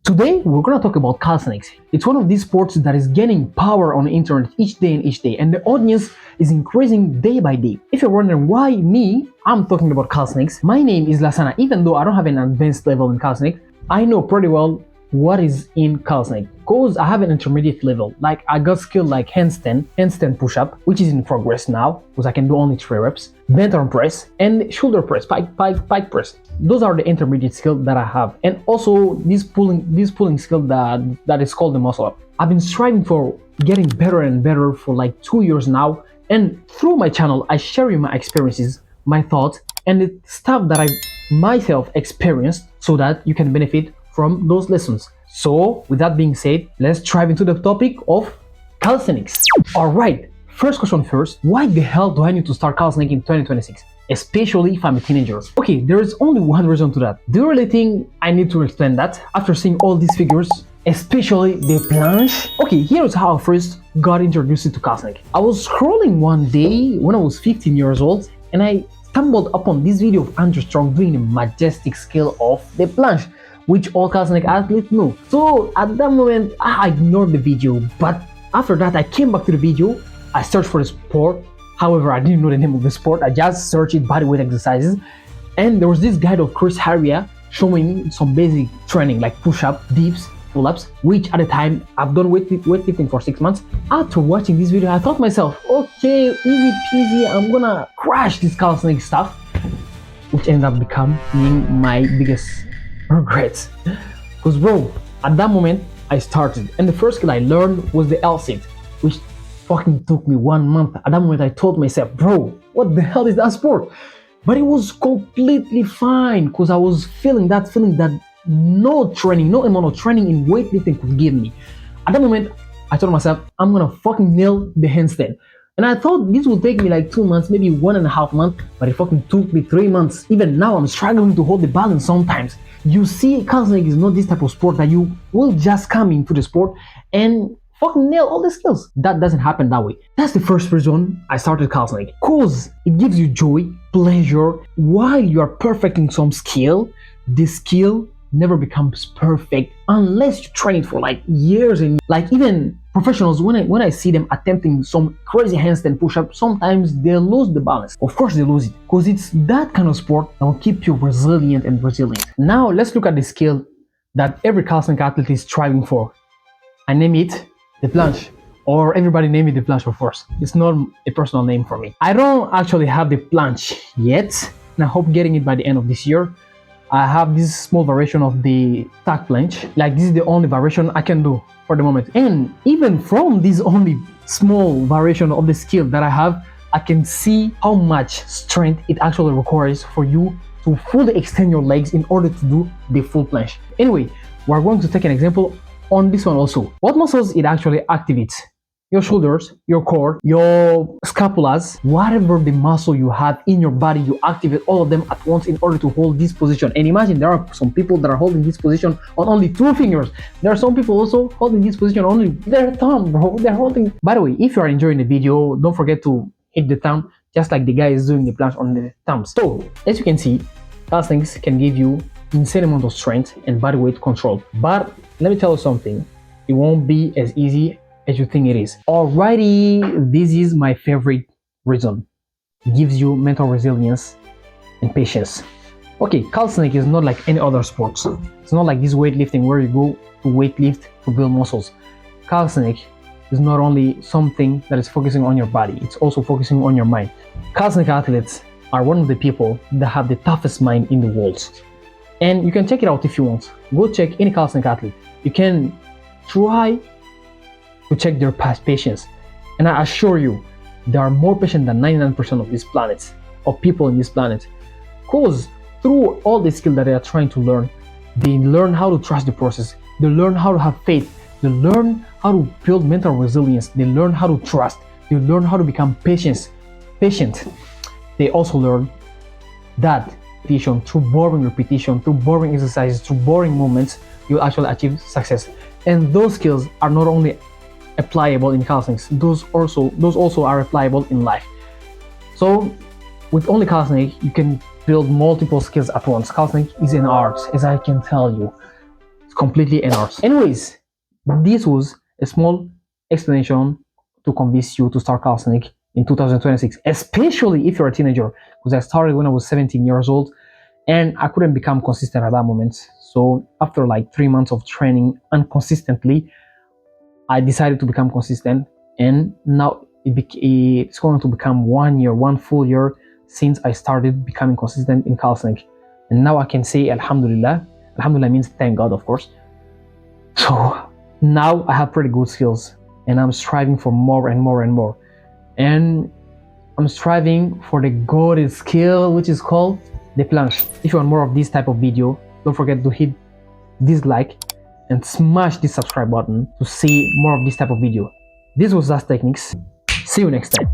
Today, we're gonna talk about calisthenics. It's one of these sports that is gaining power on the internet each day, and the audience is increasing day by day. If you're wondering why I'm talking about calisthenics, my name is Lasana. Even though I don't have an advanced level in calisthenics, I know pretty well what is in calisthenics because I have an intermediate level. Like I got skill like handstand push-up, which is in progress now because I can do only 3 reps, bent arm press, and shoulder press, pike press. Those are the intermediate skills that I have, and also this pulling skill that is called the muscle up. I've been striving for getting better and better for like 2 years now, and through my channel I share you my experiences, my thoughts, and the stuff that I myself experienced so that you can benefit from those lessons. So with that being said, let's dive into the topic of calisthenics. Alright, first question first, why the hell do I need to start calisthenics in 2026? Especially if I'm a teenager. Okay, there is only one reason to that. Do you really think I need to explain that after seeing all these figures? Especially the planche? Okay, here's how I first got introduced to calisthenics. I was scrolling one day when I was 15 years old and I stumbled upon this video of Andrew Strong doing a majestic skill of the planche, which all calisthenics athletes know. So at that moment, I ignored the video, but after that I came back to the video, I searched for the sport. However, I didn't know the name of the sport. I just searched it bodyweight exercises, and there was this guide of Chris Haria showing some basic training like push-up, dips, pull-ups, which at the time I've done weightlifting for 6 months. After watching this video, I thought to myself, okay, easy peasy, I'm gonna crash this calisthenics stuff, which ended up becoming my biggest regrets. Because bro, at that moment I started, and the first skill I learned was the L-sit, which fucking took me 1 month. At that moment I told myself, bro, what the hell is that sport? But it was completely fine because I was feeling that no amount of training in weightlifting could give me. At that moment I told myself, I'm gonna fucking nail the handstand. And I thought this would take me like 2 months, maybe 1.5 months, but it fucking took me 3 months. Even now I'm struggling to hold the balance sometimes. You see, calisthenics is not this type of sport that you will just come into the sport and fucking nail all the skills. That doesn't happen that way. That's the first reason I started calisthenics. Cause it gives you joy, pleasure. While you are perfecting some skill, the skill never becomes perfect unless you train it for like years. And like even professionals, when I see them attempting some crazy handstand push-up, sometimes they lose the balance. Of course they lose it, because it's that kind of sport that will keep you resilient. Now let's look at the skill that every calisthenics athlete is striving for. I name it the planche, or everybody name it the planche, of course. It's not a personal name for me. I don't actually have the planche yet, and I hope getting it by the end of this year. I have this small variation of the stack planche. Like this is the only variation I can do for the moment. And even from this only small variation of the skill that I have, I can see how much strength it actually requires for you to fully extend your legs in order to do the full planche. Anyway, we're going to take an example on this one also. What muscles it actually activates? Your shoulders, your core, your scapulas, whatever the muscle you have in your body, you activate all of them at once in order to hold this position. And imagine there are some people that are holding this position on only 2 fingers. There are some people also holding this position on only their thumb, bro. They're holding. By the way, if you are enjoying the video, don't forget to hit the thumb, just like the guy is doing the planche on the thumbs. So, as you can see, calisthenics can give you insane amount of strength and body weight control. But let me tell you something, it won't be as easy as you think it is. Alrighty, this is my favorite reason. It gives you mental resilience and patience. Okay, calisthenics is not like any other sports. It's not like this weightlifting where you go to weightlift to build muscles. Calisthenics is not only something that is focusing on your body, it's also focusing on your mind. Calisthenics athletes are one of the people that have the toughest mind in the world. And you can check it out if you want. Go check any calisthenics athlete. You can try to check their past patience. And I assure you, they are more patient than 99% of this planet, of people in this planet. Because through all the skill that they are trying to learn, they learn how to trust the process. They learn how to have faith. They learn how to build mental resilience. They learn how to trust. They learn how to become patient. They also learn that through boring repetition, through boring exercises, through boring movements, you'll actually achieve success. And those skills are not only applicable in calisthenics, those also are applicable in life. So with only calisthenics, you can build multiple skills at once. Calisthenics is an art, as I can tell you. completely an art. Anyways, this was a small explanation to convince you to start calisthenics in 2026, especially if you're a teenager, because I started when I was 17 years old and I couldn't become consistent at that moment. So after like 3 months of training unconsistently, I decided to become consistent, and now it's going to become 1 year, one full year since I started becoming consistent in calisthenics. And now I can say Alhamdulillah. Alhamdulillah means thank God, of course. So now I have pretty good skills, and I'm striving for more and more and more. And I'm striving for the good skill, which is called the planche. If you want more of this type of video, don't forget to hit dislike and smash this subscribe button to see more of this type of video. This was Calistechnics. See you next time.